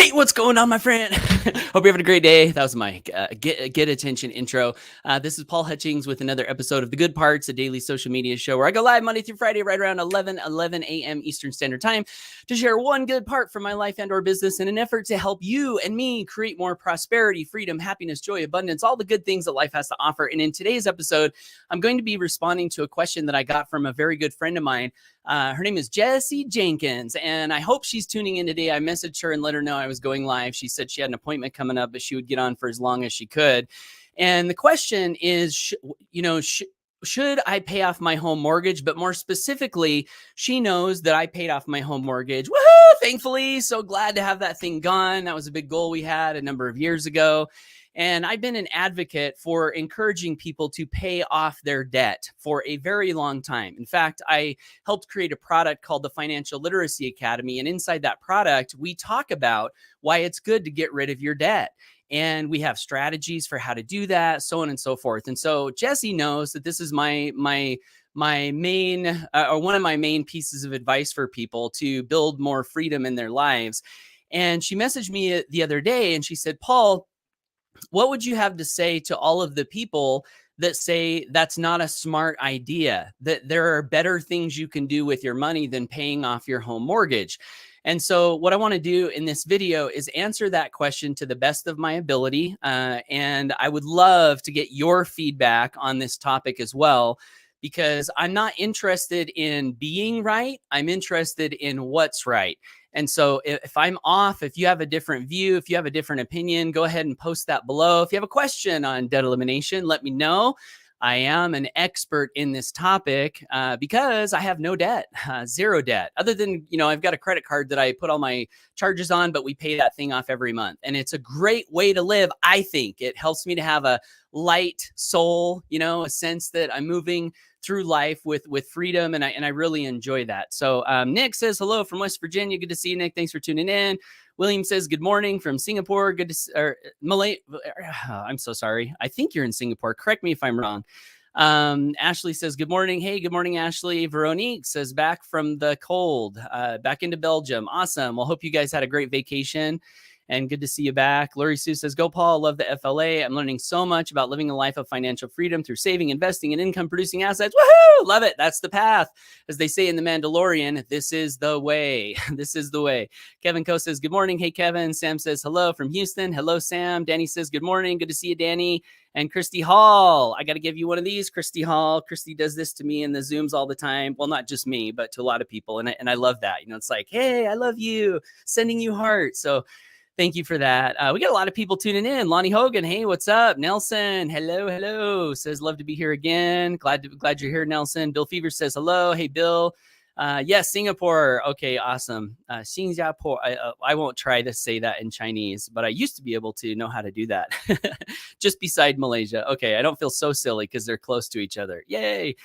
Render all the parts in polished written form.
Hey, what's going on, my friend? Hope you're having a great day. That was my get attention intro. This is Paul Hutchings with another episode of The Good Parts, a daily social media show where I go live Monday through Friday right around 11 a.m. Eastern Standard Time to share one good part from my life and or business in an effort to help you and me create more prosperity, freedom, happiness, joy, abundance, all the good things that life has to offer. And in today's episode, I'm going to be responding to a question that I got from a very good friend of mine. Her name is Jessie Jenkins, and I hope she's tuning in today. I messaged her and let her know I was going live. She said she had an appointment coming up, but she would get on for as long as she could. And the question is, should I pay off my home mortgage? But more specifically, she knows that I paid off my home mortgage. Woohoo! Thankfully, so glad to have that thing gone. That was a big goal we had a number of years ago. And I've been an advocate for encouraging people to pay off their debt for a very long time. In fact, I helped create a product called the Financial Literacy Academy. And inside that product, we talk about why it's good to get rid of your debt. And we have strategies for how to do that, so on and so forth. And so Jessie knows that this is my main or one of my main pieces of advice for people to build more freedom in their lives. And she messaged me the other day and she said, Paul, what would you have to say to all of the people that say that's not a smart idea, that there are better things you can do with your money than paying off your home mortgage? And so what I want to do in this video is answer that question to the best of my ability. And I would love to get your feedback on this topic as well, because I'm not interested in being right. I'm interested in what's right. And so if I'm off, if you have a different view, if you have a different opinion, go ahead and post that below. If you have a question on debt elimination, let me know. I am an expert in this topic because I have no debt, zero debt, other than, I've got a credit card that I put all my charges on, but we pay that thing off every month. And it's a great way to live. I think it helps me to have a light soul, a sense that I'm moving through life with freedom. And I really enjoy that. So Nick says, hello from West Virginia. Good to see you, Nick. Thanks for tuning in. William says, good morning from Singapore. Good to Malay. I'm so sorry. I think you're in Singapore. Correct me if I'm wrong. Ashley says, good morning. Hey, good morning, Ashley. Veronique says, back from the cold, back into Belgium. Awesome. Well, hope you guys had a great vacation. And good to see you back. Lori Sue says, go Paul, love the FLA. I'm learning so much about living a life of financial freedom through saving, investing, and income producing assets. Woohoo! Love it. That's the path. As they say in The Mandalorian, this is the way. This is the way. Kevin Coe says, good morning. Hey, Kevin. Sam says, hello from Houston. Hello, Sam. Danny says, good morning. Good to see you, Danny. And Christy Hall, I got to give you one of these, Christy Hall. Christy does this to me in the Zooms all the time. Well, not just me, but to a lot of people. And I love that. It's like, hey, I love you, sending you hearts. So thank you for that. We got a lot of people tuning in. Lonnie Hogan, hey, what's up? Nelson, hello. Says, love to be here again. Glad you're here, Nelson. Bill Fever says, hello. Hey, Bill. Yes, Singapore. Okay, awesome. Singapore. I won't try to say that in Chinese, but I used to be able to know how to do that. Just beside Malaysia. Okay, I don't feel so silly because they're close to each other. Yay.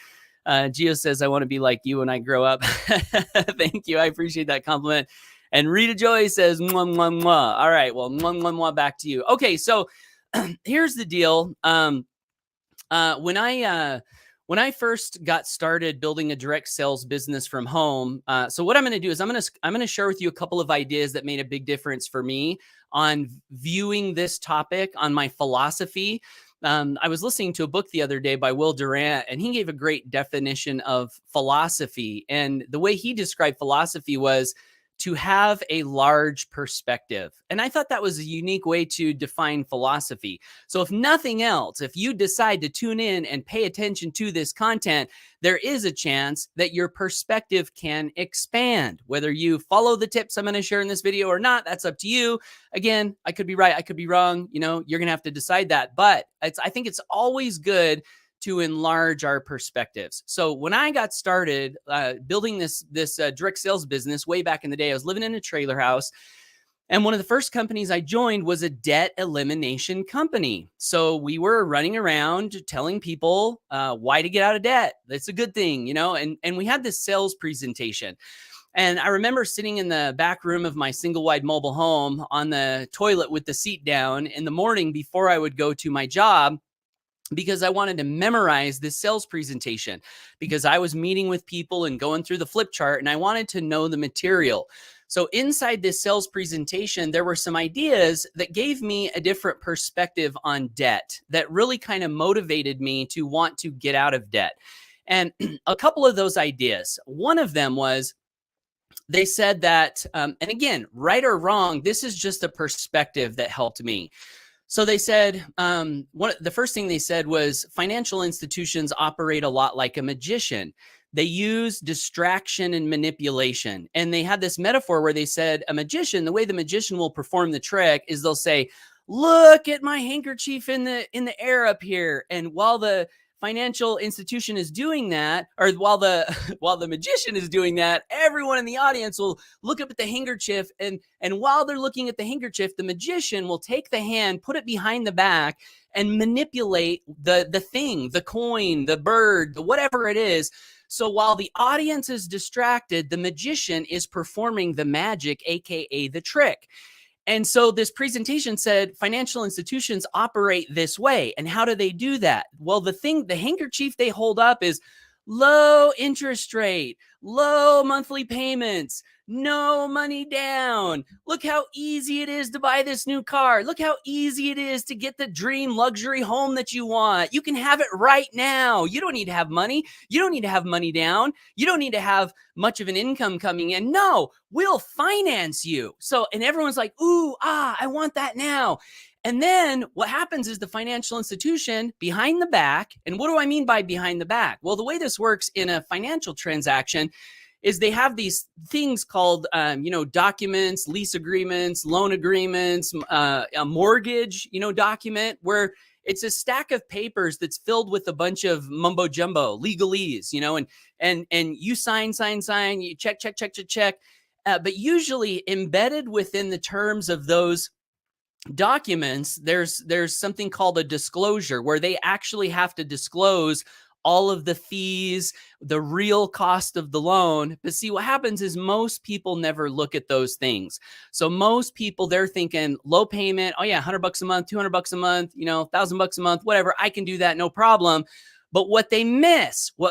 Gio says, I want to be like you when I grow up. Thank you. I appreciate that compliment. And Rita Joy says, mwah, mwah, mwah. All right, well, mwah, mwah, mwah, back to you. Okay, so here's the deal. When I first got started building a direct sales business from home, so what I'm going to do is I'm going to share with you a couple of ideas that made a big difference for me on viewing this topic, on my philosophy. I was listening to a book the other day by Will Durant, and he gave a great definition of philosophy. And the way he described philosophy was to have a large perspective. And I thought that was a unique way to define philosophy. So if nothing else, if you decide to tune in and pay attention to this content, there is a chance that your perspective can expand. Whether you follow the tips I'm going to share in this video or not, that's up to you. Again, I could be right, I could be wrong. You're going to have to decide that. But I think it's always good to enlarge our perspectives. So when I got started building this direct sales business way back in the day, I was living in a trailer house. And one of the first companies I joined was a debt elimination company. So we were running around telling people why to get out of debt. That's a good thing, and we had this sales presentation. And I remember sitting in the back room of my single wide mobile home on the toilet with the seat down in the morning before I would go to my job, because I wanted to memorize this sales presentation, because I was meeting with people and going through the flip chart and I wanted to know the material. So inside this sales presentation, there were some ideas that gave me a different perspective on debt that really kind of motivated me to want to get out of debt. And a couple of those ideas, one of them was they said that, and again, right or wrong, this is just a perspective that helped me. So they said, the first thing they said was financial institutions operate a lot like a magician. They use distraction and manipulation. And they had this metaphor where they said a magician, the way the magician will perform the trick is they'll say, look at my handkerchief in the air up here. And while the financial institution is doing that, or while the while the magician is doing that, everyone in the audience will look up at the handkerchief, and while they're looking at the handkerchief, the magician will take the hand, put it behind the back, and manipulate the thing, the coin, the bird, the whatever it is. So while the audience is distracted, the magician is performing the magic, aka the trick. And so this presentation said financial institutions operate this way. And how do they do that? Well, the handkerchief they hold up is low interest rate, low monthly payments, no money down. Look how easy it is to buy this new car. Look how easy it is to get the dream luxury home that you want. You can have it right now. You don't need to have money. You don't need to have money down. You don't need to have much of an income coming in. No, we'll finance you. So, and everyone's like, ooh, I want that now. And then what happens is the financial institution behind the back, and what do I mean by behind the back? Well, the way this works in a financial transaction is they have these things called, documents, lease agreements, loan agreements, a mortgage, document where it's a stack of papers that's filled with a bunch of mumbo jumbo, legalese, and you sign, you check. But usually embedded within the terms of those documents, there's something called a disclosure where they actually have to disclose all of the fees, the real cost of the loan. But see, what happens is most people never look at those things. So most people, they're thinking low payment. Oh yeah, $100 a month, $200 a month, $1,000 a month, whatever. I can do that. No problem. But what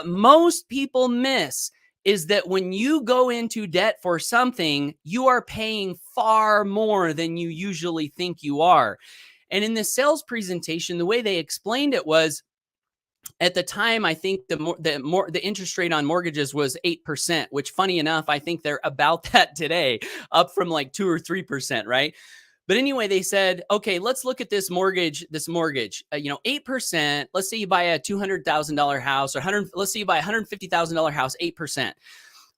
most people miss is that when you go into debt for something, you are paying far more than you usually think you are. And in the sales presentation, the way they explained it was, at the time, I think the interest rate on mortgages was 8%, which funny enough, I think they're about that today, up from like 2 or 3%, right? But anyway, they said, okay, let's look at this mortgage, 8%. Let's say you buy a $200,000 house, or let's say you buy a $150,000 house, 8%.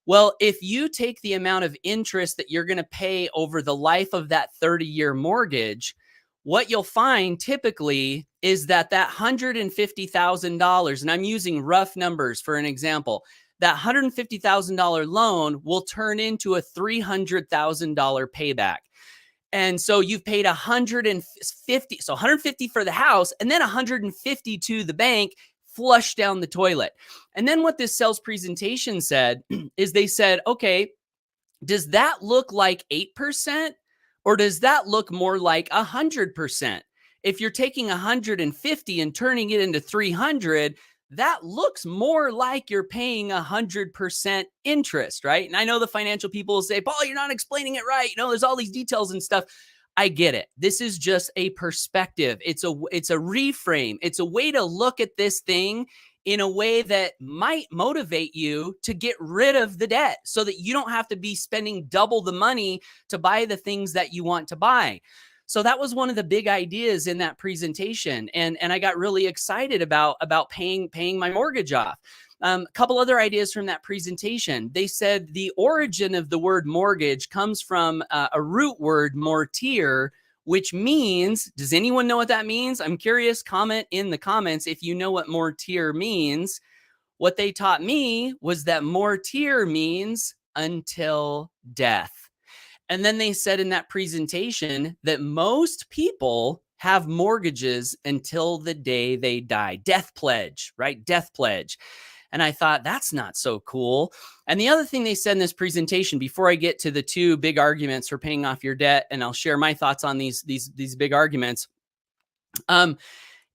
Well, if you take the amount of interest that you're going to pay over the life of that 30-year mortgage, what you'll find typically is that $150,000, and I'm using rough numbers for an example, that $150,000 loan will turn into a $300,000 payback. And so you've paid $150 for the house, and then $150 to the bank, flush down the toilet. And then what this sales presentation said is they said, okay, does that look like 8%? Or does that look more like 100%? If you're taking 150 and turning it into 300, that looks more like you're paying 100% interest, right? And I know the financial people will say, Paul, you're not explaining it right. There's all these details and stuff. I get it. This is just a perspective. It's a reframe. It's a way to look at this thing in a way that might motivate you to get rid of the debt so that you don't have to be spending double the money to buy the things that you want to buy. So that was one of the big ideas in that presentation. And I got really excited about paying my mortgage off. A couple other ideas from that presentation. They said the origin of the word mortgage comes from a root word, mortir, which means, does anyone know what that means? I'm curious. Comment in the comments if you know what mortir means. What they taught me was that mortir means until death. And then they said in that presentation that most people have mortgages until the day they die. Death pledge, right? Death pledge. And I thought, that's not so cool. And the other thing they said in this presentation, before I get to the two big arguments for paying off your debt, and I'll share my thoughts on these big arguments,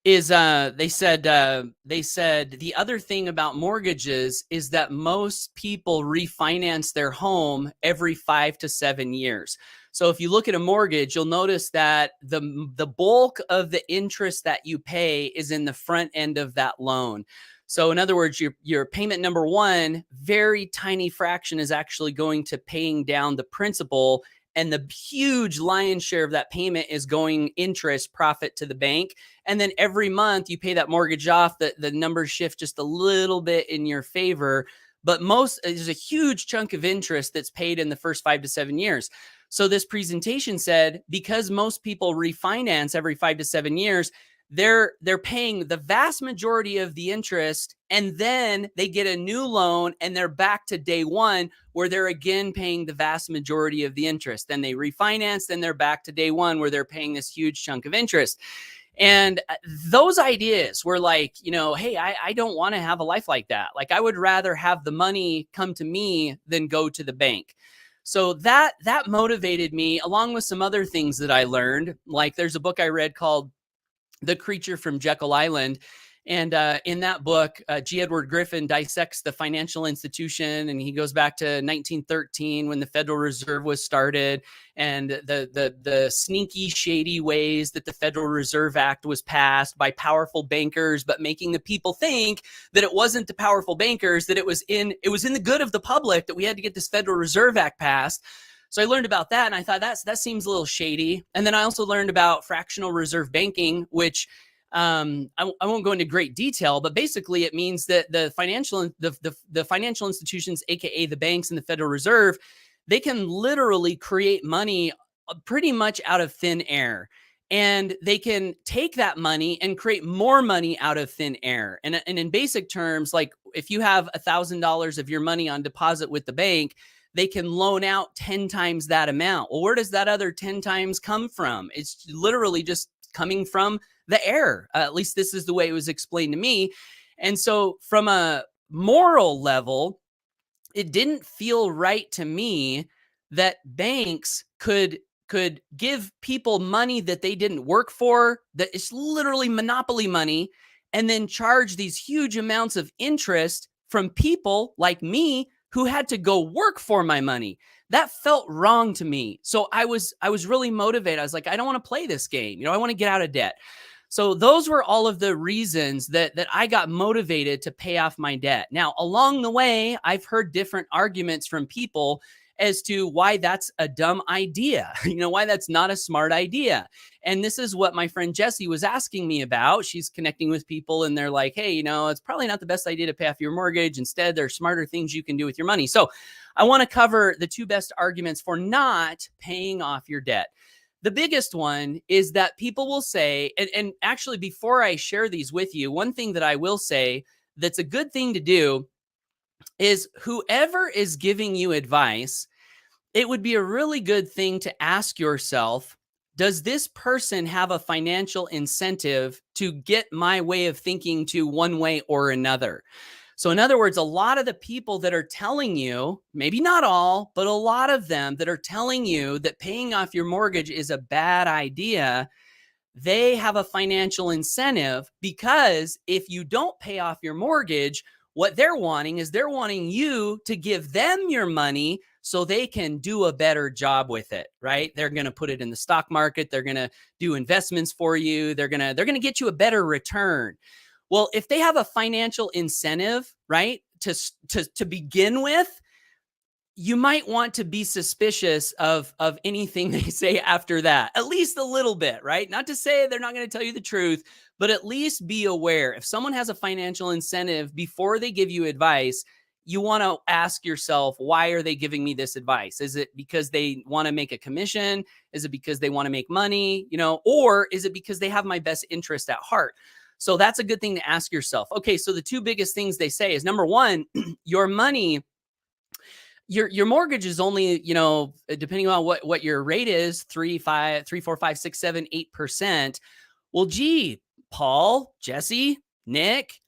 is they said the other thing about mortgages is that most people refinance their home every 5 to 7 years. So if you look at a mortgage, you'll notice that the bulk of the interest that you pay is in the front end of that loan. So in other words, your payment number one, very tiny fraction is actually going to paying down the principal, and the huge lion's share of that payment is going interest profit to the bank. And then every month you pay that mortgage off, the numbers shift just a little bit in your favor. But there's a huge chunk of interest that's paid in the first 5 to 7 years. So this presentation said, because most people refinance every 5 to 7 years, they're paying the vast majority of the interest, and then they get a new loan and they're back to day one where they're again paying the vast majority of the interest. Then they refinance, then they're back to day one where they're paying this huge chunk of interest. And those ideas were like, hey, I don't want to have a life like that. Like, I would rather have the money come to me than go to the bank. So that motivated me, along with some other things that I learned. Like, there's a book I read called The Creature from Jekyll Island. And in that book, G. Edward Griffin dissects the financial institution, and he goes back to 1913 when the Federal Reserve was started, and the sneaky, shady ways that the Federal Reserve Act was passed by powerful bankers, but making the people think that it wasn't the powerful bankers, that it was in the good of the public, that we had to get this Federal Reserve Act passed. So I learned about that, and I thought that seems a little shady. And then I also learned about fractional reserve banking, which I won't go into great detail, but basically it means that the financial institutions, aka the banks and the Federal Reserve, they can literally create money pretty much out of thin air. And they can take that money and create more money out of thin air. And in basic terms, like if you have $1,000 of your money on deposit with the bank, they can loan out 10 times that amount. Well, where does that other 10 times come from? It's literally just coming from the air. At least this is the way it was explained to me. And so from a moral level, it didn't feel right to me that banks could give people money that they didn't work for, that is literally monopoly money, and then charge these huge amounts of interest from people like me who had to go work for my money. That felt wrong to me. So I was really motivated. I was like, I don't want to play this game. I want to get out of debt. So those were all of the reasons that I got motivated to pay off my debt. Now, along the way, I've heard different arguments from people as to why that's a dumb idea, why that's not a smart idea. And this is what my friend Jessie was asking me about. She's connecting with people and they're like, hey, it's probably not the best idea to pay off your mortgage. Instead, there are smarter things you can do with your money. So I want to cover the two best arguments for not paying off your debt. The biggest one is that people will say, and actually before I share these with you, one thing that I will say that's a good thing to do is whoever is giving you advice, it would be a really good thing to ask yourself, does this person have a financial incentive to get my way of thinking to one way or another? So in other words, a lot of the people that are telling you, maybe not all, but a lot of them that are telling you that paying off your mortgage is a bad idea, they have a financial incentive, because if you don't pay off your mortgage, what they're wanting is they're wanting you to give them your money so they can do a better job with it, right? They're going to put it in the stock market. They're going to do investments for you. They're going to get you a better return. Well, if they have a financial incentive, right, to begin with, you might want to be suspicious of anything they say after that, at least a little bit, right? Not to say they're not going to tell you the truth, but at least be aware. If someone has a financial incentive before they give you advice, you want to ask yourself, why are they giving me this advice? Is it because they want to make a commission? Is it because they want to make money? Or is it because they have my best interest at heart? So that's a good thing to ask yourself. Okay, so the two biggest things they say is, number one, your money, your mortgage is only, depending on what your rate is, 3, 4, 5, 6, 7, 8%. Well, gee, Paul, Jesse, Nick,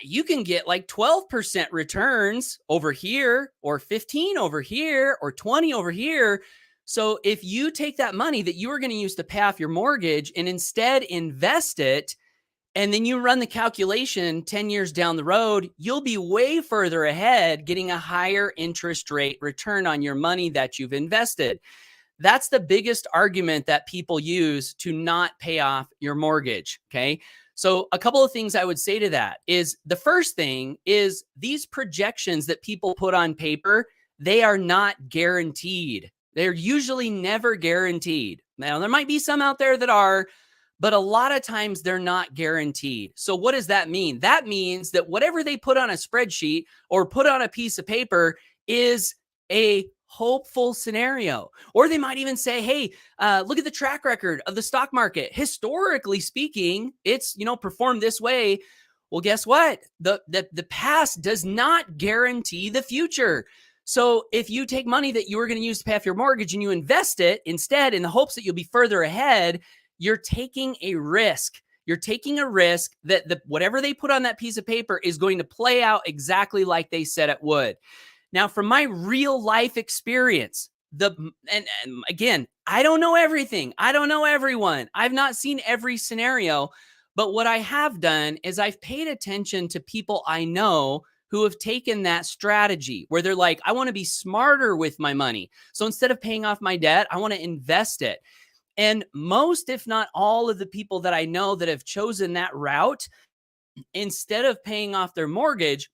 you can get like 12% returns over here, or 15 over here, or 20 over here. So if you take that money that you are going to use to pay off your mortgage and instead invest it And then you run the calculation 10 years down the road, you'll be way further ahead getting a higher interest rate return on your money that you've invested. That's the biggest argument that people use to not pay off your mortgage. Okay. So, a couple of things I would say to that is the first thing is these projections that people put on paper, they are not guaranteed. They're usually never guaranteed. Now, there might be some out there that are, but a lot of times they're not guaranteed. So, what does that mean? That means that whatever they put on a spreadsheet or put on a piece of paper is a hopeful scenario. Or they might even say, hey, look at the track record of the stock market. Historically speaking, it's, performed this way. Well, guess what? The past does not guarantee the future. So if you take money that you were going to use to pay off your mortgage and you invest it instead in the hopes that you'll be further ahead, you're taking a risk. You're taking a risk that whatever they put on that piece of paper is going to play out exactly like they said it would. Now, from my real life experience, and again, I don't know everything. I don't know everyone. I've not seen every scenario. But what I have done is I've paid attention to people I know who have taken that strategy where they're like, I want to be smarter with my money. So instead of paying off my debt, I want to invest it. And most, if not all of the people that I know that have chosen that route, instead of paying off their mortgage,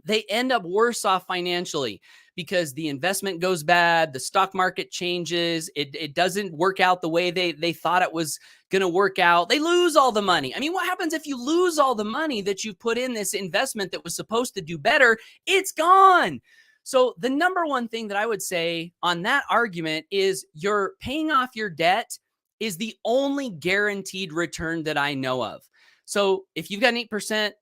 they end up worse off financially because the investment goes bad, the stock market changes, it doesn't work out the way they thought it was going to work out. They lose all the money. I mean, what happens if you lose all the money that you put in this investment that was supposed to do better? It's gone. So the number one thing that I would say on that argument is you're paying off your debt is the only guaranteed return that I know of. So if you've got an 8%,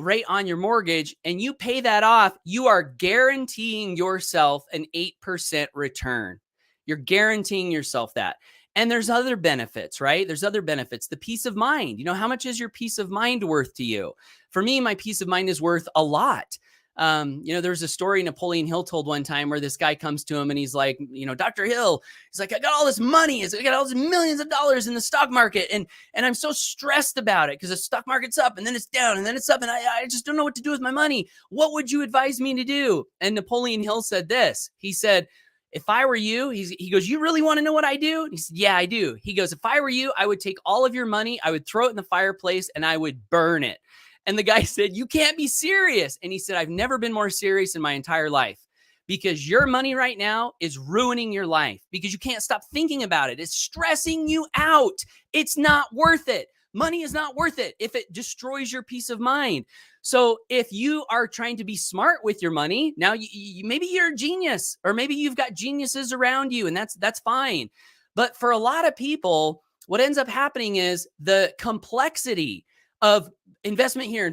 rate on your mortgage and you pay that off, you are guaranteeing yourself an 8% return. You're guaranteeing yourself that. And there's other benefits, right? There's other benefits. The peace of mind. How much is your peace of mind worth to you? For me, my peace of mind is worth a lot. There's a story Napoleon Hill told one time where this guy comes to him and he's like, Dr. Hill, he's like, I got all this money. I got all these millions of dollars in the stock market. And I'm so stressed about it because the stock market's up and then it's down and then it's up. And I just don't know what to do with my money. What would you advise me to do? And Napoleon Hill said this. He said, if I were you, he goes, you really want to know what I do? And he said, yeah, I do. He goes, if I were you, I would take all of your money, I would throw it in the fireplace and I would burn it. And the guy said, you can't be serious. And he said, I've never been more serious in my entire life because your money right now is ruining your life because you can't stop thinking about it. It's stressing you out. It's not worth it. Money is not worth it if it destroys your peace of mind. So if you are trying to be smart with your money, now maybe you're a genius or maybe you've got geniuses around you and that's fine. But for a lot of people, what ends up happening is the complexity of investment here,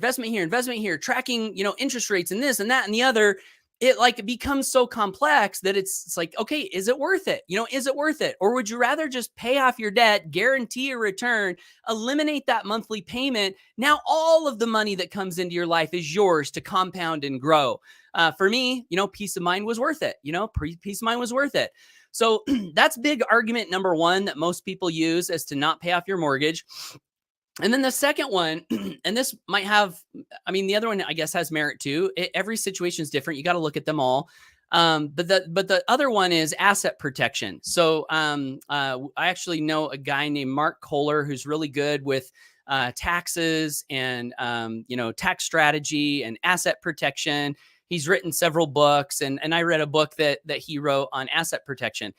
tracking, interest rates and this and that and the other, it becomes so complex that it's like, okay, is it worth it? Is it worth it? Or would you rather just pay off your debt, guarantee a return, eliminate that monthly payment? Now all of the money that comes into your life is yours to compound and grow. For me, peace of mind was worth it. Peace of mind was worth it. So that's big argument number one that most people use as to not pay off your mortgage. And then the second one, and this might have, the other one I guess has merit too. Every situation is different. You got to look at them all. But the other one is asset protection. So I actually know a guy named Mark Kohler who's really good with taxes and tax strategy and asset protection. He's written several books, and I read a book that he wrote on asset protection.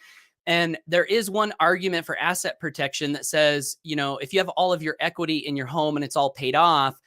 And there is one argument for asset protection that says, if you have all of your equity in your home and it's all paid off,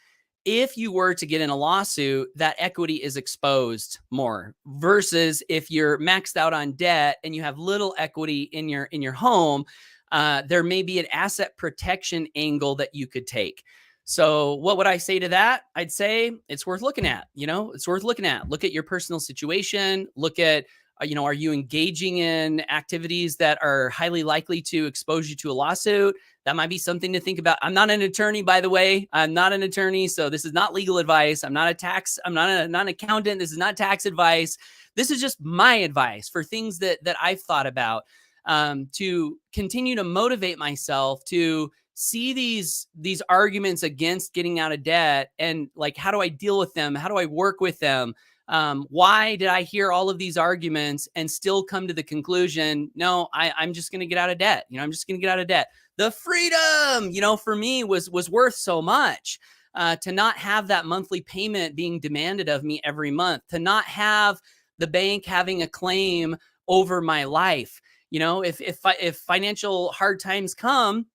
if you were to get in a lawsuit, that equity is exposed more versus if you're maxed out on debt and you have little equity in your home, there may be an asset protection angle that you could take. So what would I say to that? I'd say it's worth looking at, it's worth looking at. Look at your personal situation, look at are you engaging in activities that are highly likely to expose you to a lawsuit? That might be something to think about. I'm not an attorney, by the way. I'm not an attorney, so this is not legal advice. I'm not an accountant. This is not tax advice. This is just my advice for things that I've thought about to continue to motivate myself to see these arguments against getting out of debt, and like, how do I deal with them? How do I work with them? Why did I hear all of these arguments and still come to the conclusion, no, I'm just going to get out of debt. I'm just going to get out of debt. The freedom, for me was worth so much. To not have that monthly payment being demanded of me every month, to not have the bank having a claim over my life. If financial hard times come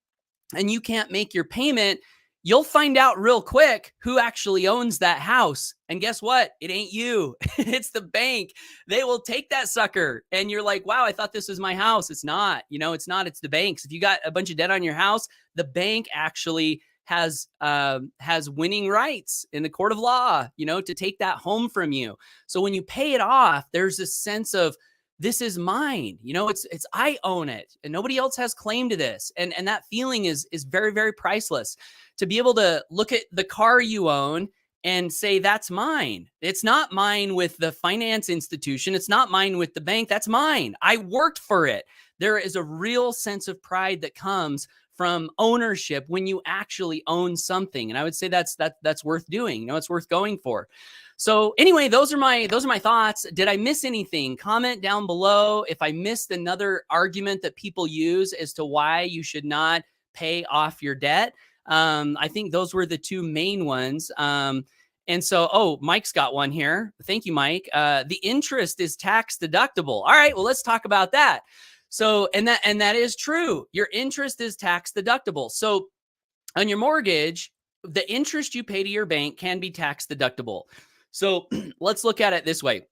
and you can't make your payment, you'll find out real quick who actually owns that house. And guess what? It ain't you. It's the bank. They will take that sucker. And you're like, wow, I thought this was my house. It's not. It's not. It's the bank's. If you got a bunch of debt on your house, the bank actually has winning rights in the court of law, to take that home from you. So when you pay it off, there's this sense of, this is mine. It's I own it and nobody else has claim to this. And that feeling is very, very priceless. To be able to look at the car you own and say, that's mine. It's not mine with the finance institution. It's not mine with the bank. That's mine. I worked for it. There is a real sense of pride that comes from ownership when you actually own something. And I would say that's worth doing. It's worth going for. So anyway, those are my thoughts. Did I miss anything? Comment down below if I missed another argument that people use as to why you should not pay off your debt. I think those were the two main ones. And so, Mike's got one here. Thank you, Mike. The interest is tax deductible. All right, well, let's talk about that. So, and that is true. Your interest is tax deductible. So on your mortgage, the interest you pay to your bank can be tax deductible. So let's look at it this way.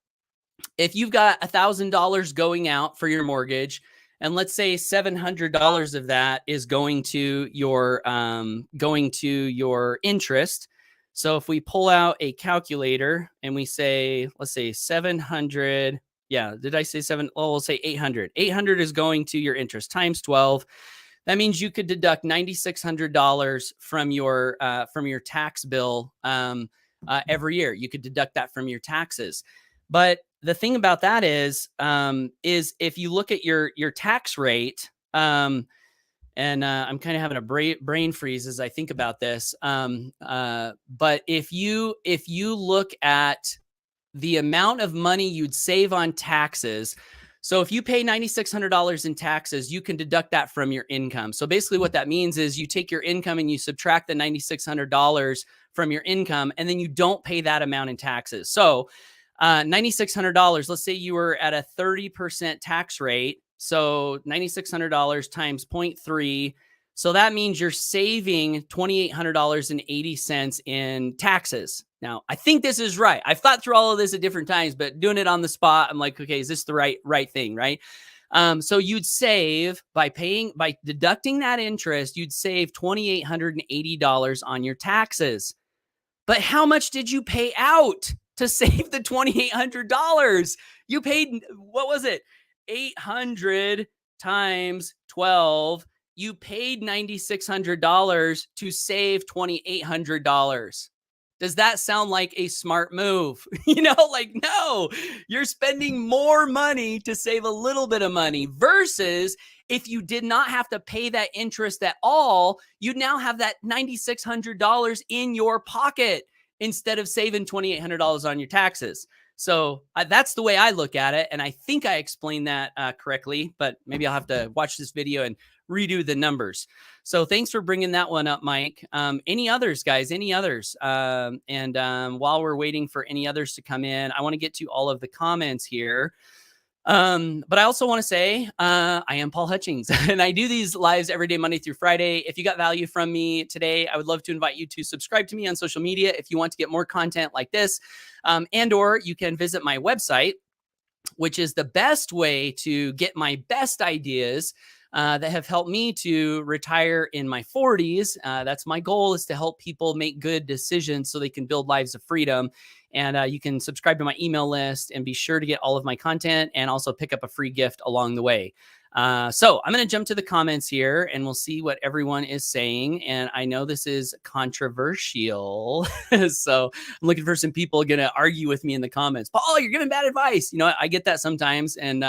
If you've got $1,000 going out for your mortgage, and let's say $700 of that is going to your interest. So if we pull out a calculator and we say, let's say 700, yeah, did I say seven? Oh, we'll say 800. 800 is going to your interest times 12. That means you could deduct $9,600 from your tax bill every year. You could deduct that from your taxes. But the thing about that is if you look at your tax rate, and I'm kind of having a brain freeze as I think about this. But if you look at the amount of money you'd save on taxes, so if you pay $9,600 in taxes, you can deduct that from your income. So basically what that means is you take your income and you subtract the $9,600 from your income, and then you don't pay that amount in taxes. So $9,600, let's say you were at a 30% tax rate. So $9,600 times 0.3. So that means you're saving $2,800.80 in taxes. Now, I think this is right. I've thought through all of this at different times, but doing it on the spot, I'm like, okay, is this the right thing, right? So you'd save by deducting that interest, you'd save $2,880 on your taxes. But how much did you pay out to save the $2,800? You paid, what was it? 800 times 12. You paid $9,600 to save $2,800. Does that sound like a smart move? No, you're spending more money to save a little bit of money versus if you did not have to pay that interest at all, you'd now have that $9,600 in your pocket instead of saving $2,800 on your taxes. So that's the way I look at it. And I think I explained that correctly, but maybe I'll have to watch this video and redo the numbers. So thanks for bringing that one up, Mike. Any others, guys? Any others? While we're waiting for any others to come in, I want to get to all of the comments here. But I also want to say, I am Paul Hutchings and I do these lives every day, Monday through Friday. If you got value from me today, I would love to invite you to subscribe to me on social media if you want to get more content like this. And/or you can visit my website, which is the best way to get my best ideas that have helped me to retire in my 40s. That's my goal, is to help people make good decisions so they can build lives of freedom. And you can subscribe to my email list and be sure to get all of my content and also pick up a free gift along the way. So I'm going to jump to the comments here and we'll see what everyone is saying. And I know this is controversial. So I'm looking for some people going to argue with me in the comments. Paul, you're giving bad advice. I get that sometimes. And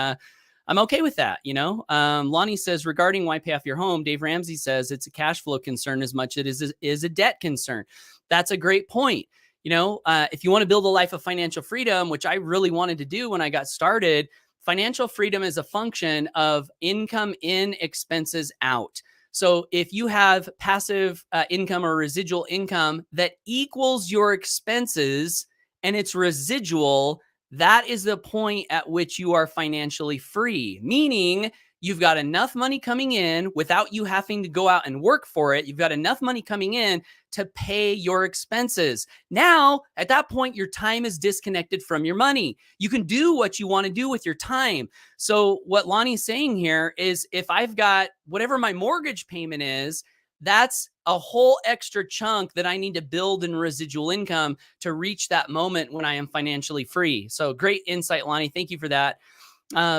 I'm okay with that. Lonnie says, regarding why pay off your home, Dave Ramsey says it's a cash flow concern as much as it is a debt concern. That's a great point. If you want to build a life of financial freedom, which I really wanted to do when I got started, financial freedom is a function of income in, expenses out. So if you have passive income or residual income that equals your expenses and it's residual, that is the point at which you are financially free, meaning you've got enough money coming in without you having to go out and work for it. You've got enough money coming in to pay your expenses. Now, at that point, your time is disconnected from your money. You can do what you want to do with your time. So what Lonnie's saying here is if I've got whatever my mortgage payment is, that's a whole extra chunk that I need to build in residual income to reach that moment when I am financially free. So great insight, Lonnie. Thank you for that.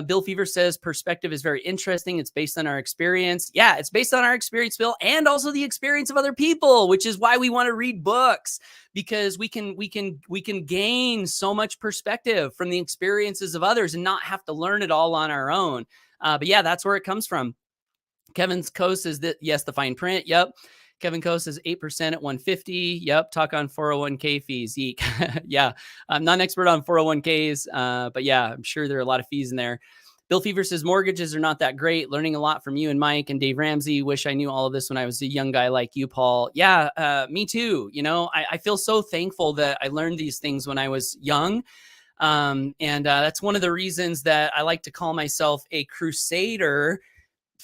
Bill Fever says perspective is very interesting. It's based on our experience. Yeah, it's based on our experience, Bill, and also the experience of other people, which is why we want to read books, because we can gain so much perspective from the experiences of others and not have to learn it all on our own. But yeah, that's where it comes from. Kevin's Coe says that, yes, the fine print. Yep. Kevin Coe says 8% at 150. Yep. Talk on 401k fees. Yeek. Yeah. I'm not an expert on 401ks, but yeah, I'm sure there are a lot of fees in there. Bill Fever says mortgages are not that great. Learning a lot from you and Mike and Dave Ramsey. Wish I knew all of this when I was a young guy like you, Paul. Yeah, me too. I feel so thankful that I learned these things when I was young. And that's one of the reasons that I like to call myself a crusader.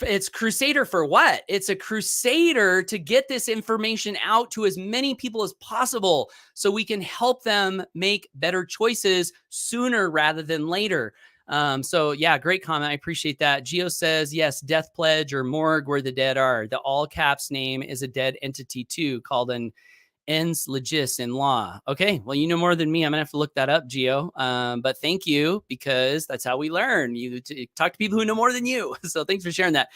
It's crusader for what? It's a crusader to get this information out to as many people as possible so we can help them make better choices sooner rather than later. So yeah, great comment. I appreciate that. Gio says, yes, death pledge or morgue where the dead are. The all caps name is a dead entity too, called an ens legis in law. Okay, well, you know more than me. I'm gonna have to look that up, Gio. But thank you, because that's how we learn. You talk to people who know more than you. So thanks for sharing that.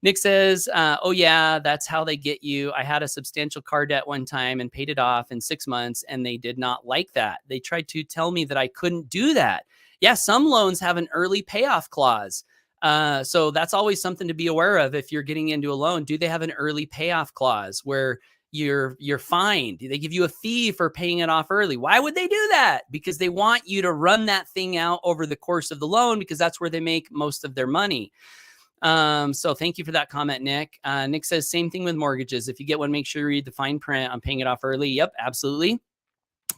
Nick says, oh yeah, that's how they get you. I had a substantial car debt one time and paid it off in 6 months, and they did not like that. They tried to tell me that I couldn't do that. Yeah, some loans have an early payoff clause. So that's always something to be aware of if you're getting into a loan. Do they have an early payoff clause where you're fined? They give you a fee for paying it off early? Why would they do that? Because they want you to run that thing out over the course of the loan, because that's where they make most of their money. So thank you for that comment, Nick. Nick says same thing with mortgages. If you get one, make sure you read the fine print on paying it off early. Yep, absolutely.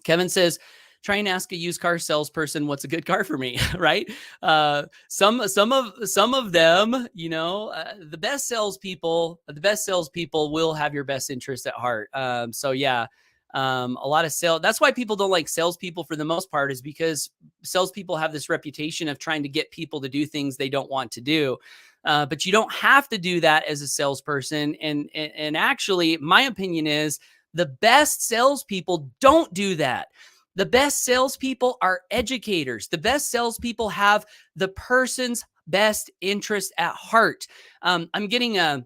Kevin says, try and ask a used car salesperson what's a good car for me, right? Some of them, the best salespeople will have your best interest at heart. So yeah, a lot of sales. That's why people don't like salespeople for the most part, is because salespeople have this reputation of trying to get people to do things they don't want to do. But you don't have to do that as a salesperson. And actually, my opinion is the best salespeople don't do that. The best salespeople are educators. The best salespeople have the person's best interest at heart. I'm getting a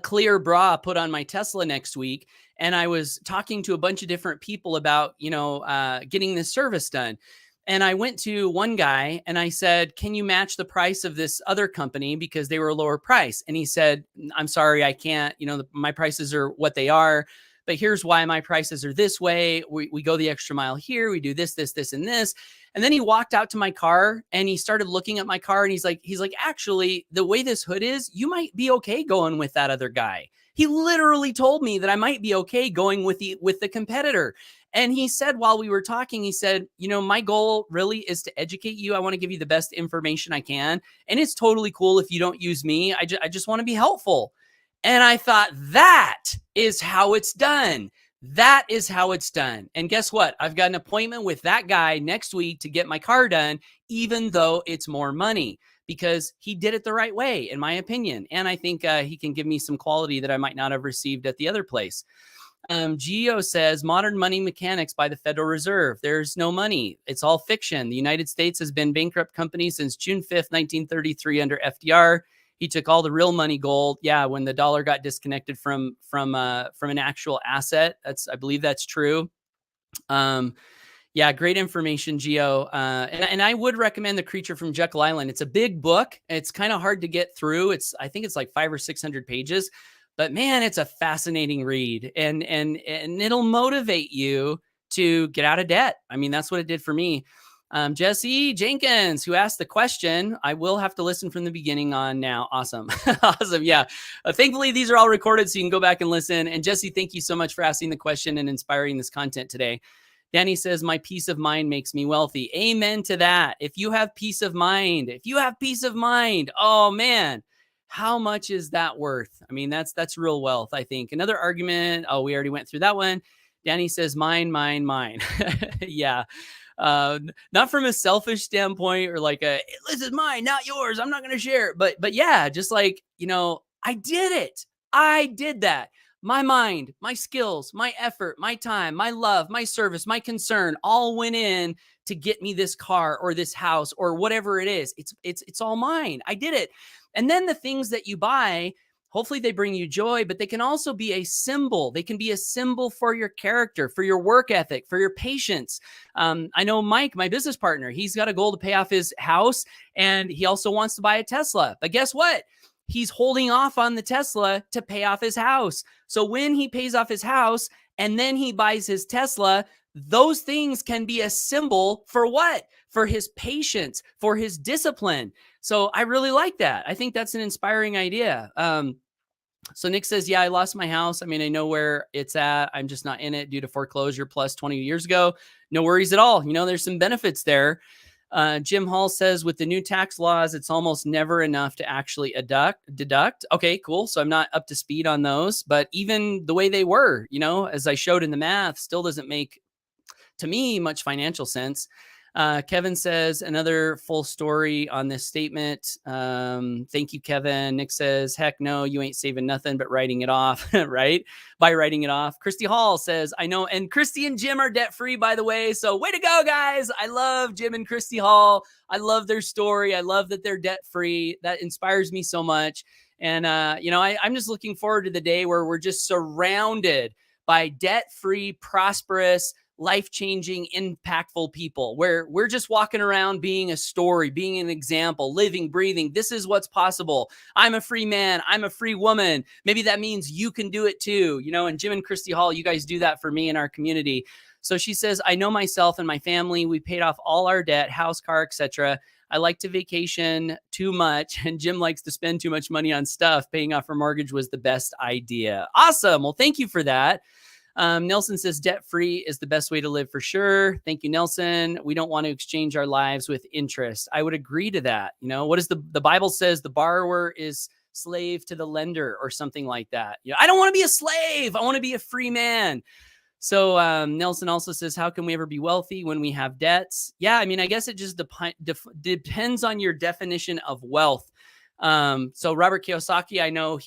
clear bra put on my Tesla next week, and I was talking to a bunch of different people about, getting this service done. And I went to one guy and I said, can you match the price of this other company, because they were a lower price? And he said, I'm sorry, I can't, my prices are what they are, but here's why my prices are this way. We go the extra mile here. We do this, this, this, and this. And then he walked out to my car and he started looking at my car, and he's like, actually, the way this hood is, you might be okay going with that other guy. He literally told me that I might be okay going with the competitor. And he said, while we were talking, he said, my goal really is to educate you. I want to give you the best information I can. And it's totally cool if you don't use me. I just want to be helpful. And I thought, that is how it's done. That is how it's done. And guess what? I've got an appointment with that guy next week to get my car done, even though it's more money, because he did it the right way, in my opinion. And I think he can give me some quality that I might not have received at the other place. Geo says, modern money mechanics by the Federal Reserve. There's no money. It's all fiction. The United States has been bankrupt company since June 5th, 1933 under FDR. He took all the real money, gold. Yeah, when the dollar got disconnected from an actual asset. I believe that's true. Yeah, great information, Geo. And I would recommend The Creature from Jekyll Island. It's a big book. It's kind of hard to get through. I think it's like 500 or 600 pages, but man, it's a fascinating read, and it'll motivate you to get out of debt. I mean, that's what it did for me. Jesse Jenkins, who asked the question, I will have to listen from the beginning on now. Awesome. Awesome. Yeah. Thankfully, these are all recorded, so you can go back and listen. And Jesse, thank you so much for asking the question and inspiring this content today. Danny says, my peace of mind makes me wealthy. Amen to that. If you have peace of mind, oh man, how much is that worth? I mean, that's real wealth, I think. Another argument. Oh, we already went through that one. Danny says, mine. Yeah. Not from a selfish standpoint or like this is mine, not yours, I'm not going to share it. But yeah, just like, I did it. I did that. My mind, my skills, my effort, my time, my love, my service, my concern all went in to get me this car or this house or whatever it is. It's all mine. I did it. And then the things that you buy, hopefully they bring you joy, but they can also be a symbol. They can be a symbol for your character, for your work ethic, for your patience. I know Mike, my business partner, he's got a goal to pay off his house, and he also wants to buy a Tesla. But guess what? He's holding off on the Tesla to pay off his house. So when he pays off his house and then he buys his Tesla, those things can be a symbol for what? For his patience, for his discipline. So I really like that. I think that's an inspiring idea. So Nick says, yeah, I lost my house. I mean, I know where it's at. I'm just not in it due to foreclosure plus 20 years ago. No worries at all. There's some benefits there. Jim Hall says, with the new tax laws, it's almost never enough to actually deduct. Okay, cool. So I'm not up to speed on those, but even the way they were, as I showed in the math, still doesn't make, to me, much financial sense. Kevin says, another full story on this statement. Thank you, Kevin. Nick says, heck no, you ain't saving nothing but writing it off, right? By writing it off. Christy Hall says, I know. And Christy and Jim are debt free, by the way. So way to go, guys. I love Jim and Christy Hall. I love their story. I love that they're debt free. That inspires me so much. And, I'm just looking forward to the day where we're just surrounded by debt free, prosperous, life-changing, impactful people, where we're just walking around being a story, being an example, living, breathing. This is what's possible. I'm a free man. I'm a free woman. Maybe that means you can do it too. And Jim and Christy Hall, you guys do that for me and our community. So she says, I know myself and my family, we paid off all our debt, house, car, etc. I like to vacation too much, and Jim likes to spend too much money on stuff. Paying off our mortgage was the best idea. Awesome. Well, thank you for that. Nelson says debt-free is the best way to live for sure. Thank you, Nelson. We don't want to exchange our lives with interest. I would agree to that. What is the Bible says the borrower is slave to the lender or something like that. I don't want to be a slave. I want to be a free man. So Nelson also says, how can we ever be wealthy when we have debts? Yeah, I mean, I guess it just depends on your definition of wealth. So Robert Kiyosaki, I know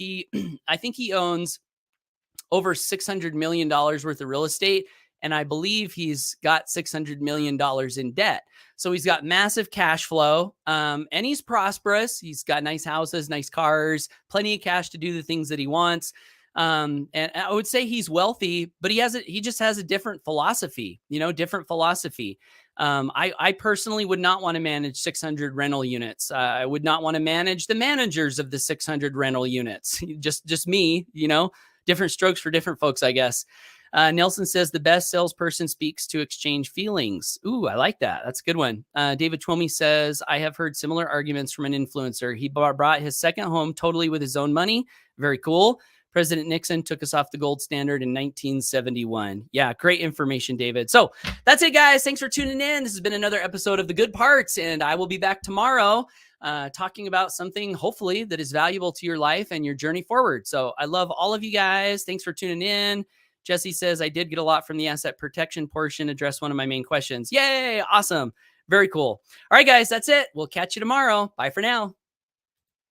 I think he owns over $600 million worth of real estate. And I believe he's got $600 million in debt. So he's got massive cash flow, and he's prosperous. He's got nice houses, nice cars, plenty of cash to do the things that he wants. And I would say he's wealthy, but he just has a different philosophy, I personally would not want to manage 600 rental units. I would not want to manage the managers of the 600 rental units. just me, different strokes for different folks, I guess. Nelson says the best salesperson speaks to exchange feelings. Ooh, I like that. That's a good one. David Twomey says, I have heard similar arguments from an influencer. He brought his second home totally with his own money. Very cool. President Nixon took us off the gold standard in 1971. Yeah, great information, David. So that's it, guys. Thanks for tuning in. This has been another episode of The Good Parts, and I will be back tomorrow talking about something, hopefully, that is valuable to your life and your journey forward. So I love all of you guys. Thanks for tuning in. Jesse says, I did get a lot from the asset protection portion, address one of my main questions. Yay, awesome. Very cool. All right, guys, that's it. We'll catch you tomorrow. Bye for now.